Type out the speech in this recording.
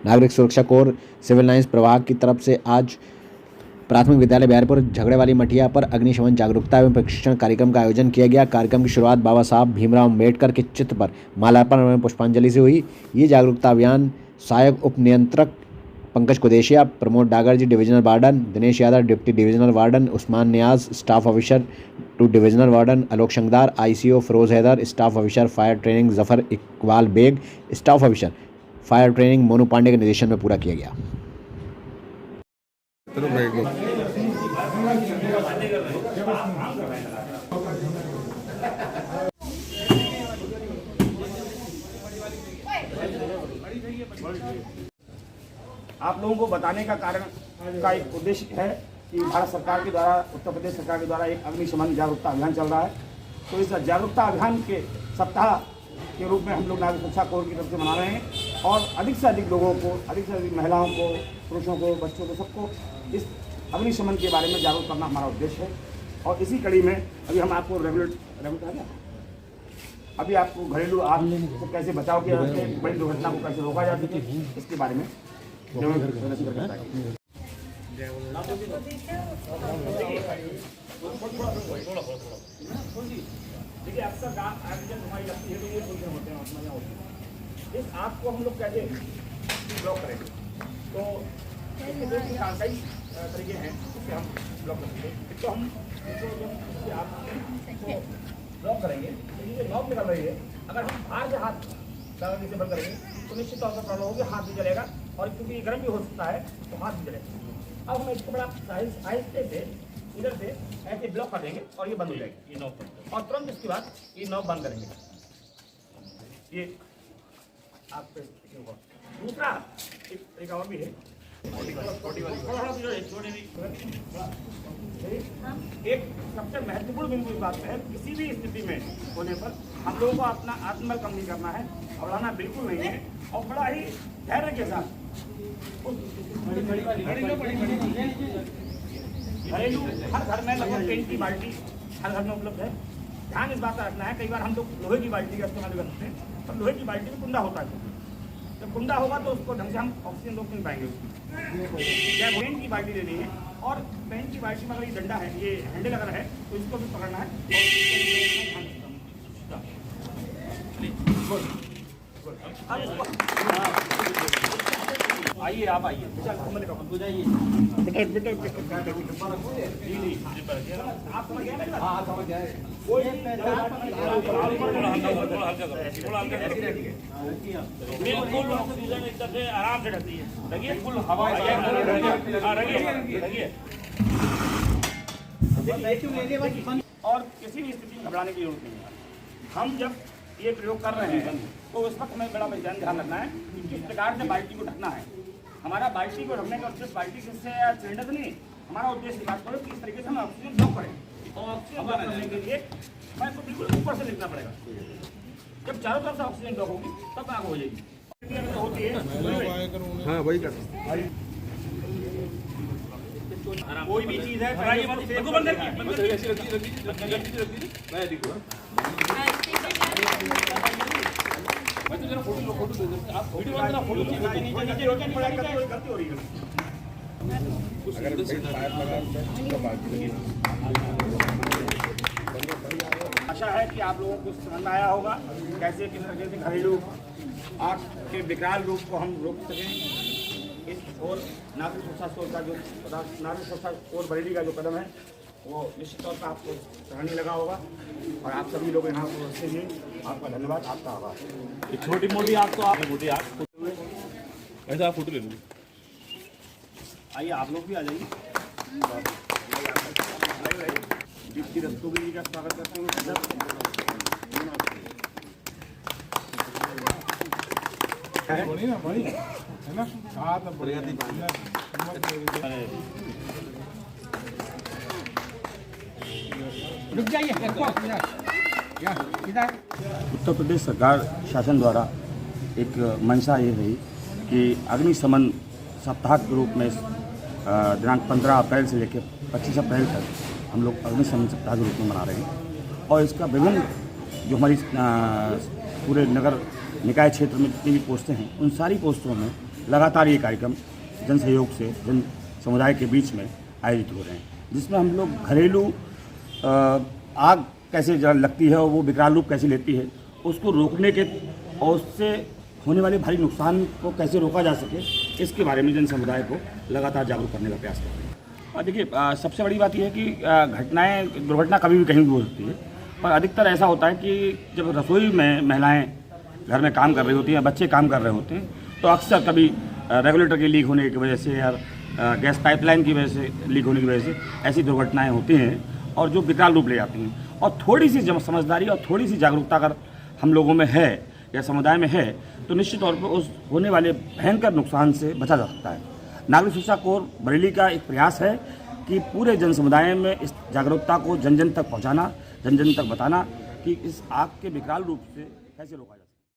नागरिक सुरक्षा core civil lines प्रभाग की तरफ से आज प्राथमिक विद्यालय बिहारपुर झगड़े वाली मठिया पर अग्निशमन जागरूकता एवं प्रशिक्षण कार्यक्रम का आयोजन किया गया। कार्यक्रम की शुरुआत बाबा साहब भीमराव अम्बेडकर के चित्र पर माल्यार्पण एवं पुष्पांजलि से हुई। ये जागरूकता अभियान सहायक उप नियंत्रक Pankaj Kudeshiya, Pramod Dagar ji divisional warden, Dinesh Yadav deputy divisional warden, Usman Niyaz staff officer to divisional warden, Alok Shankdar ICO, Firoz Haider staff officer fire training, Zafar Iqbal Beg staff officer fire training, Monu Pandey के निर्देशन में पूरा किया गया। आप लोगों को बताने का कारण का एक उद्देश्य है कि भारत सरकार के द्वारा, उत्तर प्रदेश सरकार के द्वारा एक अग्निशमन जागरूकता अभियान चल रहा है। तो इस जागरूकता अभियान के सप्ताह के रूप में हम लोग नागरिक सुरक्षा कोर की तरफ से मना रहे हैं और अधिक से अधिक लोगों को, अधिक से अधिक महिलाओं को, पुरुषों को, बच्चों को, सबको इस अग्निशमन के बारे में जागरूक करना हमारा उद्देश्य है। और इसी कड़ी में अभी हम आपको रेगुलेट अभी आपको घरेलू आग से कैसे बचाव किया जाता है, बड़ी दुर्घटना को कैसे रोका जा सके, इसके बारे में देखिए अक्सर जब हमारी लगती है तो ये सोचने होते हैं इस आग को हम लोग कैसे ब्लॉक करेंगे। तो कई तरीके हैं जिससे हम ब्लॉक कर सकते हैं। तो हम इसको ब्लॉक करेंगे तो ये नॉब निकल रही है, अगर हम बाहर से हाथ लगाने से बंद करेंगे तो निश्चित तौर पर प्रॉब्लम होगी, हाथ भी जलेगा और क्योंकि ये गर्म भी हो सकता है तो हाथ भी जलेगा। अब हम इसको बड़ा आहिस्ते से इधर से ऐसे ब्लॉक कर देंगे और ये बंद हो जाएगी, ये नॉब बंद, और तुरंत इसके बाद ये नॉब बंद करेंगे। ये आप दूसरा एक और भी है, एक सबसे महत्वपूर्ण बिंदु इस बात में है, किसी भी स्थिति में होने पर हम लोगों को अपना आत्मबल कम नहीं करना है, घबराना बिल्कुल नहीं है और बड़ा ही धैर्य के साथ घरेलू हर घर में लगभग पेंट की बाल्टी हर घर में उपलब्ध है। ध्यान इस बात का रखना है, कई बार हम लोग लोहे की बाल्टी का इस्तेमाल करते हैं, तो लोहे की बाल्टी में कुंडा होता है, जब कुंडा होगा तो उसको ढंग से हम ऑक्सीजन रोक नहीं पाएंगे। क्या पेंट की बाल्टी लेनी है और पेंट की बाल्टी में अगर ये डंडा है, ये हैंडल अगर है तो इसको भी पकड़ना है। आइए आप आइए, जाइए आप समझ गए ना? हाँ समझ गए। बिल्कुल ऑक्सीजन एकदम से आराम से ढकती है, लगिए फुल हवा लगिए और किसी भी स्थिति में घबराने की जरूरत नहीं है। हम जब ये प्रयोग कर रहे हैं तो उस वक्त हमें बड़ा ध्यान रखना है कि किस प्रकार से बाल्टी को ढकना है। हमारा बाल्टी को ढकने का उद्देश्य बाल्टी से सिलेंडर से नहीं, हमारा उद्देश्य बात करो कि इस तरीके से हम ऑक्सीजन ब्लॉक करें और ऑक्सीजन ब्लॉक करने के लिए हमें तो बिल्कुल ऊपर से लिखना पड़ेगा। जब चारों तरफ से ऑक्सीजन ब्लॉक होगी तब आग हो जाएगी। होती है हाँ वही कर कोई भी चीज है आशा है कि आप लोगों को समझ में आया होगा कैसे किस तरीके से घरेलू आग के विकराल रूप को हम रोक सकें। इस और नागरिक सुरक्षा कोर का जो नागरिक सुरक्षा कोर बरेली का जो कदम है वो निश्चित तौर पर आपको सराहनीय लगा होगा और आप सभी लोग यहाँ पर उपस्थित हैं, आपका धन्यवाद, आपका आभार। एक छोटी मोटी आग तो आप मोटी आग ऐसा आप फोटो ले लो। आइए आप लोग भी आ जाइए। डिप्टी रस्तोगी जी का स्वागत करते हुए उत्तर प्रदेश सरकार शासन द्वारा एक मंशा ये रही कि अग्निशमन सप्ताह के रूप में दिनांक 15 अप्रैल से लेकर 25 अप्रैल तक हम लोग अग्निशमन सप्ताह के रूप में मना रहे हैं। और इसका विभिन्न जो हमारी पूरे नगर निकाय क्षेत्र में जितनी भी पोस्टें हैं उन सारी पोस्टों में लगातार ये कार्यक्रम जन सहयोग से जन समुदाय के बीच में आयोजित हो रहे हैं, जिसमें हम लोग घरेलू आग कैसे लगती है और वो विकराल रूप कैसे लेती है, उसको रोकने के और उससे होने वाले भारी नुकसान को कैसे रोका जा सके, इसके बारे में जन समुदाय को लगातार जागरूक करने का प्रयास कर रहे हैं। और देखिए, सबसे बड़ी बात यह है कि दुर्घटना कभी भी कहीं भी हो सकती है, पर अधिकतर ऐसा होता है कि जब रसोई में महिलाएं घर में काम कर रही होती हैं, बच्चे काम कर रहे होते हैं, तो अक्सर कभी रेगुलेटर के लीक होने की वजह से या गैस पाइपलाइन की वजह से लीक होने की वजह से ऐसी दुर्घटनाएँ होती हैं और जो विकराल रूप ले जाती हैं। और थोड़ी सी समझदारी और थोड़ी सी जागरूकता अगर हम लोगों में है या समुदाय में है, तो निश्चित तौर पर उस होने वाले भयंकर नुकसान से बचा जा सकता है। नागरिक सुरक्षा कोर बरेली का एक प्रयास है कि पूरे जन समुदाय में इस जागरूकता को जन जन तक पहुंचाना, जन जन तक बताना कि इस आग के विकराल रूप से कैसे रोका जा सकता है।